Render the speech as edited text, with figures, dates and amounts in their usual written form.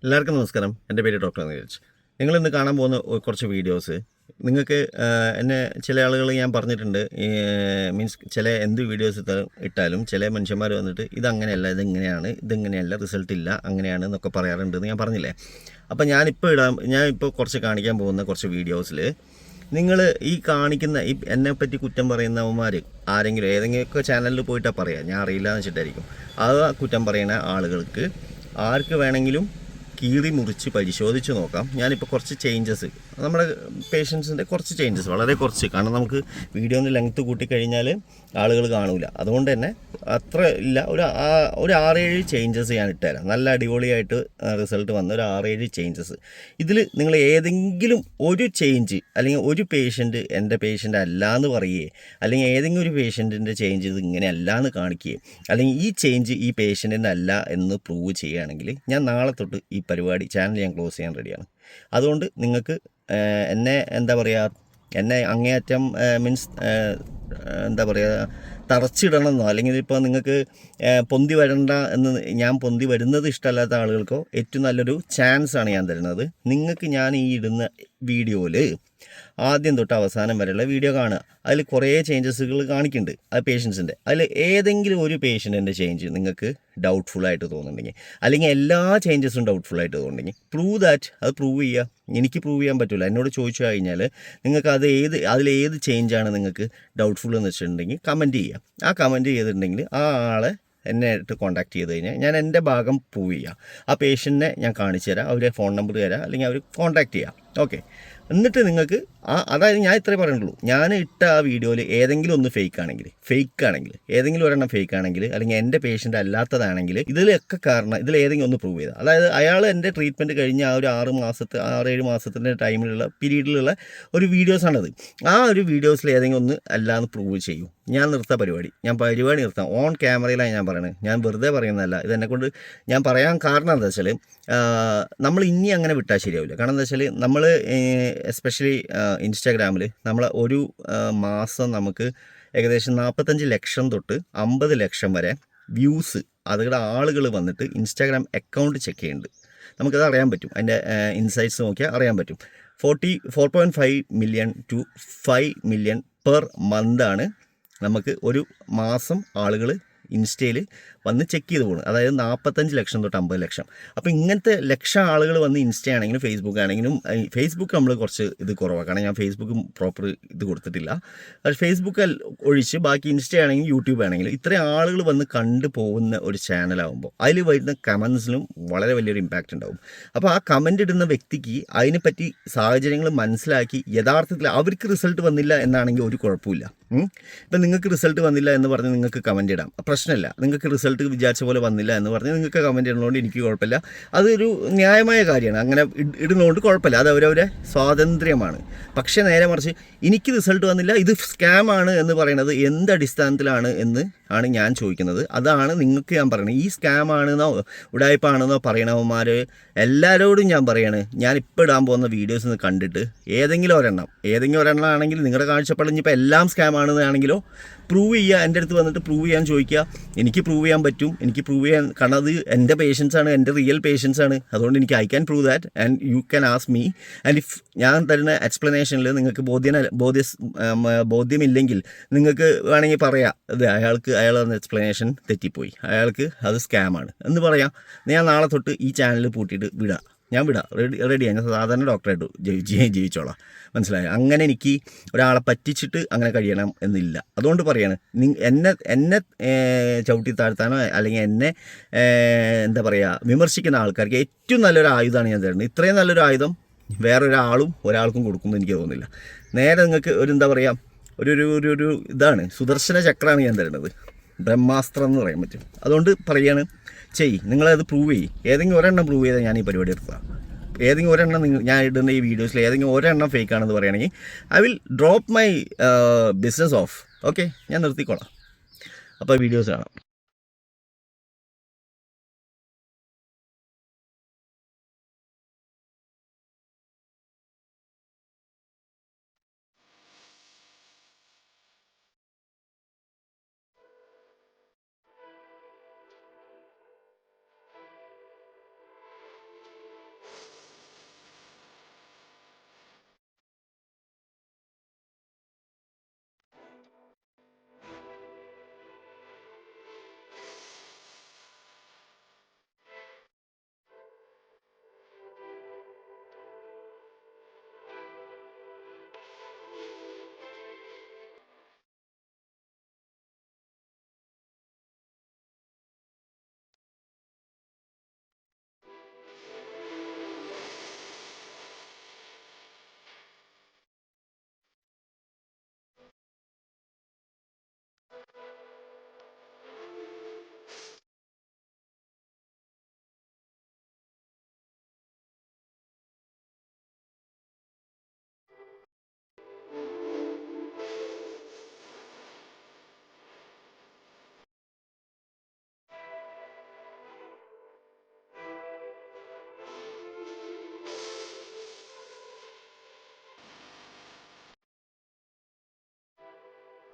എല്ലാവർക്കും നമസ്കാരം. എൻ്റെ പേര് ഡോക്ടർ നീരജ്. നിങ്ങളിന്ന് കാണാൻ പോകുന്ന കുറച്ച് വീഡിയോസ് നിങ്ങൾക്ക് എന്നെ ചില ആളുകൾ ഞാൻ പറഞ്ഞിട്ടുണ്ട്, മീൻസ് ചില എന്ത് വീഡിയോസ് ഇട്ടാലും ചില മനുഷ്യന്മാർ വന്നിട്ട് ഇതങ്ങനെയല്ല, ഇതിങ്ങനെയല്ല, റിസൾട്ട് ഇല്ല, അങ്ങനെയാണ് എന്നൊക്കെ പറയാറുണ്ടെന്ന് ഞാൻ പറഞ്ഞില്ലേ. അപ്പോൾ ഞാനിപ്പോൾ കുറച്ച് കാണിക്കാൻ പോകുന്ന കുറച്ച് വീഡിയോസിൽ നിങ്ങൾ ഈ കാണിക്കുന്ന ഈ എന്നെപ്പറ്റി കുറ്റം പറയുന്നവന്മാർ ആരെങ്കിലും ഏതെങ്കിലുമൊക്കെ ചാനലിൽ പോയിട്ടാണ് പറയുക, ഞാൻ അറിയില്ല എന്ന് വെച്ചിട്ടായിരിക്കും. അത് കുറ്റം പറയുന്ന ആളുകൾക്ക് ആർക്ക് വേണമെങ്കിലും കീറി മുറിച്ച് പരിശോധിച്ച് നോക്കാം. ഞാനിപ്പോൾ കുറച്ച് ചേഞ്ചസ്, നമ്മുടെ പേഷ്യൻസിൻ്റെ കുറച്ച് ചേഞ്ചസ്, വളരെ കുറച്ച്, കാരണം നമുക്ക് വീഡിയോൻ്റെ ലെങ്ത്ത് കൂട്ടിക്കഴിഞ്ഞാൽ ആളുകൾ കാണൂല. അതുകൊണ്ട് തന്നെ അത്ര ഇല്ല, ഒരു 6-7 ചേഞ്ചസ് ഞാൻ ഇട്ടുതരാം. നല്ല അടിപൊളിയായിട്ട് റിസൾട്ട് വന്ന ഒരു 6-7 ചേഞ്ചസ്. ഇതിൽ നിങ്ങൾ ഏതെങ്കിലും ഒരു ചേഞ്ച്, അല്ലെങ്കിൽ ഒരു പേഷ്യൻറ്റ് എൻ്റെ പേഷ്യൻ്റ് അല്ല എന്ന് പറയുകയെ, അല്ലെങ്കിൽ ഏതെങ്കിലും ഒരു പേഷ്യൻറ്റിൻ്റെ ചേഞ്ച് ഇത് ഇങ്ങനെ അല്ല എന്ന് കാണിക്കുകയും, അല്ലെങ്കിൽ ഈ ചേഞ്ച് ഈ പേഷ്യൻറ്റിൻ്റെ അല്ല എന്ന് പ്രൂവ് ചെയ്യുകയാണെങ്കിൽ ഞാൻ നാളെ തൊട്ട് ഈ ചാനൽ ഞാൻ ക്ലോസ് ചെയ്യാൻ റെഡിയാണ്. അതുകൊണ്ട് നിങ്ങൾക്ക് എന്നെ അങ്ങേയറ്റം മീൻസ് തറച്ചിടണമെന്നോ, അല്ലെങ്കിൽ ഇപ്പോൾ നിങ്ങൾക്ക് പൊന്തി വരണ്ട എന്ന്, ഞാൻ പൊന്തി വരുന്നത് ഇഷ്ടമല്ലാത്ത ആളുകൾക്കോ ഏറ്റവും നല്ലൊരു ചാൻസാണ് ഞാൻ തരുന്നത്. നിങ്ങൾക്ക് ഞാൻ ഈ ഇടുന്ന വീഡിയോയിൽ ആദ്യം തൊട്ട് അവസാനം വരെയുള്ള വീഡിയോ കാണുക. അതിൽ കുറേ ചേഞ്ചസുകൾ കാണിക്കുന്നുണ്ട് ആ പേഷ്യൻസിൻ്റെ. അതിൽ ഏതെങ്കിലും ഒരു പേഷ്യൻറ്റിൻ്റെ ചേഞ്ച് നിങ്ങൾക്ക് ഡൗട്ട്ഫുള്ളായിട്ട് തോന്നുന്നുണ്ടെങ്കിൽ, അല്ലെങ്കിൽ എല്ലാ ചേഞ്ചസും ഡൗട്ട്ഫുള്ളായിട്ട് തോന്നുന്നുണ്ടെങ്കിൽ അത് പ്രൂവ് ചെയ്യുക. എനിക്ക് പ്രൂവ് ചെയ്യാൻ പറ്റില്ല. എന്നോട് ചോദിച്ചു കഴിഞ്ഞാൽ നിങ്ങൾക്ക് അതിലേത് ചേഞ്ചാണ് നിങ്ങൾക്ക് ഡൗട്ട്ഫുൾ എന്ന് വെച്ചിട്ടുണ്ടെങ്കിൽ കമൻറ്റ് ചെയ്യുക. ആ കമൻറ്റ് ചെയ്തിട്ടുണ്ടെങ്കിൽ ആ ആളെ എന്നെ ആയിട്ട് കോൺടാക്ട് ചെയ്ത് കഴിഞ്ഞാൽ ഞാൻ എൻ്റെ ഭാഗം പ്രൂവ് ചെയ്യുക. ആ പേഷ്യൻറ്റിനെ ഞാൻ കാണിച്ചു തരാം, അവരെ ഫോൺ നമ്പർ തരാം, അല്ലെങ്കിൽ അവർ കോൺടാക്ട് ചെയ്യാം. ഓക്കെ, എന്നിട്ട് നിങ്ങൾക്ക് അതായത് ഞാൻ ഇത്രേ പറയുന്നുള്ളൂ. ഞാൻ ഇട്ട ആ വീഡിയോയിൽ ഏതെങ്കിലും ഒന്ന് ഫേക്ക് ആണെങ്കിൽ ഏതെങ്കിലും ഒരെണ്ണം ഫേക്ക് ആണെങ്കിൽ, അല്ലെങ്കിൽ എൻ്റെ പേഷ്യൻ്റ് അല്ലാത്തതാണെങ്കിൽ, ഇതിലൊക്കെ കാരണം ഇതിലേതെങ്കിലും ഒന്ന് പ്രൂവ് ചെയ്താൽ, അതായത് അയാൾ എൻ്റെ ട്രീറ്റ്മെൻറ്റ് കഴിഞ്ഞ ആ ഒരു 6-7 മാസത്തിൻ്റെ പീരീഡിലുള്ള ഒരു വീഡിയോസാണത്. ആ ഒരു വീഡിയോസിൽ ഏതെങ്കിലും ഒന്ന് അല്ലാന്ന് പ്രൂവ് ചെയ്യും, ഞാൻ പരിപാടി നിർത്താം. ഓൺ ക്യാമറയിലാണ് ഞാൻ പറയുന്നത്, ഞാൻ വെറുതെ പറയുന്നതല്ല. ഇതെന്നെക്കൊണ്ട് ഞാൻ പറയാൻ കാരണം എന്താ വെച്ചാൽ, നമ്മൾ ഇനി അങ്ങനെ വിട്ടാൽ ശരിയാവില്ല. കാരണം എന്താ വെച്ചാൽ, നമ്മൾ എസ്പെഷ്യലി ഇൻസ്റ്റാഗ്രാമിൽ നമ്മൾ ഒരു മാസം നമുക്ക് ഏകദേശം 45 ലക്ഷം തൊട്ട് 50 ലക്ഷം വരെ വ്യൂസ്, അതുകൂടെ ആളുകൾ വന്നിട്ട് ഇൻസ്റ്റാഗ്രാം അക്കൗണ്ട് ചെക്ക് ചെയ്യുന്നുണ്ട്. നമുക്കത് അറിയാൻ പറ്റും, അതിൻ്റെ ഇൻസൈറ്റ്സ് നോക്കിയാൽ അറിയാൻ പറ്റും. 4.5 മില്യൺ ടു 5 മില്യൺ പെർ മന്താണ് നമുക്ക് ഒരു മാസം ആളുകൾ ഇൻസ്റ്റയിൽ വന്ന് ചെക്ക് ചെയ്ത് പോകുന്നത്. അതായത് 45 ലക്ഷം തൊട്ട് 50 ലക്ഷം. അപ്പോൾ ഇങ്ങനത്തെ ലക്ഷം ആളുകൾ വന്ന് ഇൻസ്റ്റ ആണെങ്കിലും ഫേസ്ബുക്ക് ആണെങ്കിലും, ഫേസ്ബുക്ക് നമ്മൾ കുറച്ച് ഇത് കുറവാണ്, കാരണം ഞാൻ ഫേസ്ബുക്ക് പ്രോപ്പർ ഇത് കൊടുത്തിട്ടില്ല. ഫേസ്ബുക്ക് ഒഴിച്ച് ബാക്കി ഇൻസ്റ്റ ആണെങ്കിലും യൂട്യൂബ് ആണെങ്കിലും ഇത്രയും ആളുകൾ വന്ന് കണ്ടു പോകുന്ന ഒരു ചാനലാകുമ്പോൾ അതിൽ വരുന്ന കമൻസിലും വളരെ വലിയൊരു ഇമ്പാക്റ്റ് ഉണ്ടാവും. അപ്പോൾ ആ കമൻ്റ് ഇടുന്ന വ്യക്തിക്ക് അതിനെപ്പറ്റി സാഹചര്യങ്ങൾ മനസ്സിലാക്കി യഥാർത്ഥത്തിൽ അവർക്ക് റിസൾട്ട് വന്നില്ല എന്നാണെങ്കിൽ ഒരു കുഴപ്പമില്ല. ഇപ്പം നിങ്ങൾക്ക് റിസൾട്ട് വന്നില്ല എന്ന് പറഞ്ഞ് നിങ്ങൾക്ക് കമൻ്റ് ഇടാം, പ്രശ്നമില്ല. നിങ്ങൾക്ക് റിസൾട്ട് വിചാരിച്ച പോലെ വന്നില്ല എന്ന് പറഞ്ഞ് നിങ്ങൾക്ക് കമൻറ്റ് ഇടുന്നതുകൊണ്ട് എനിക്ക് കുഴപ്പമില്ല. അതൊരു ന്യായമായ കാര്യമാണ്, അങ്ങനെ ഇടുന്നതുകൊണ്ട് കുഴപ്പമില്ല, അത് അവരവരെ സ്വാതന്ത്ര്യമാണ്. പക്ഷേ നേരെ മറിച്ച് എനിക്ക് റിസൾട്ട് വന്നില്ല, ഇത് സ്കാമാണ് എന്ന് പറയുന്നത് എന്ത് അടിസ്ഥാനത്തിലാണ് എന്ന് ആണ് ഞാൻ ചോദിക്കുന്നത്. അതാണ് നിങ്ങൾക്ക് ഞാൻ പറയുന്നത്. ഈ സ്കാമാണെന്നോ ഉടായ്പാണെന്നോ പറയണവന്മാർ എല്ലാവരോടും ഞാൻ പറയാണ്, ഞാൻ ഇപ്പോൾ ഇടാൻ പോകുന്ന വീഡിയോസ് കണ്ടിട്ട് ഏതെങ്കിലും ഒരെണ്ണം ആണെങ്കിൽ നിങ്ങളുടെ കാഴ്ചപ്പാടിൽ ഇനിയിപ്പോൾ എല്ലാം സ്കാം ആണെന്നാണെങ്കിലോ പ്രൂവ് ചെയ്യുക. എൻ്റെ അടുത്ത് വന്നിട്ട് പ്രൂവ് ചെയ്യാൻ ചോദിക്കുക. എനിക്ക് പ്രൂവ് ചെയ്യാൻ പറ്റും, കാരണം അത് എൻ്റെ പേഷ്യൻസാണ്, എൻ്റെ റിയൽ പേഷ്യൻസാണ്. അതുകൊണ്ട് എനിക്ക് I can prove that and you can ask me. And if ഞാൻ തരുന്ന എക്സ്പ്ലനേഷനിൽ നിങ്ങൾക്ക് ബോധ്യമില്ലെങ്കിൽ നിങ്ങൾക്ക് വേണമെങ്കിൽ പറയാം, അയാൾ തന്ന എക്സ്പ്ലനേഷൻ തെറ്റിപ്പോയി, അയാൾക്ക് അത് സ്കാമാണ് എന്ന് പറയാം. ഞാൻ നാളെ തൊട്ട് ഈ ചാനൽ പൂട്ടിയിട്ട് വിടാം. റെഡിയാണ്. ഞാൻ സാധാരണ ഡോക്ടറായിട്ട് ജീവിച്ചോളാം, മനസ്സിലായോ? അങ്ങനെ എനിക്ക് ഒരാളെ പറ്റിച്ചിട്ട് അങ്ങനെ കഴിയണം എന്നില്ല. അതുകൊണ്ട് പറയാണ്, എന്നെ ചവിട്ടി താഴ്ത്താനോ അല്ലെങ്കിൽ എന്നെ വിമർശിക്കുന്ന ആൾക്കാർക്ക് ഏറ്റവും നല്ലൊരു ആയുധമാണ് ഞാൻ തരുന്നത്. ഇത്രയും നല്ലൊരു ആയുധം ഒരാൾക്കും കൊടുക്കുമെന്ന് എനിക്ക് തോന്നുന്നില്ല. നേരെ നിങ്ങൾക്ക് ഒരു ഇതാണ്, സുദർശന ചക്രമാണ് ഞാൻ തരുന്നത്, ബ്രഹ്മാസ്ത്രം എന്ന് പറയാൻ പറ്റും. അതുകൊണ്ട് പറയാണ്, നിങ്ങളത് പ്രൂവ് ചെയ്യും. ഏതെങ്കിലും ഒരെണ്ണം പ്രൂവ് ചെയ്താൽ ഞാൻ ഈ പരിപാടി എടുക്കുക. ഏതെങ്കിലും ഒരെണ്ണം ഞാൻ ഇടുന്ന ഈ വീഡിയോസിൽ ഏതെങ്കിലും ഒരെണ്ണം ഫേക്ക് ആണെന്ന് പറയുകയാണെങ്കിൽ I will drop my business of. Okay, ഞാൻ നിർത്തിക്കോളാം. അപ്പോൾ വീഡിയോസ് കാണാം.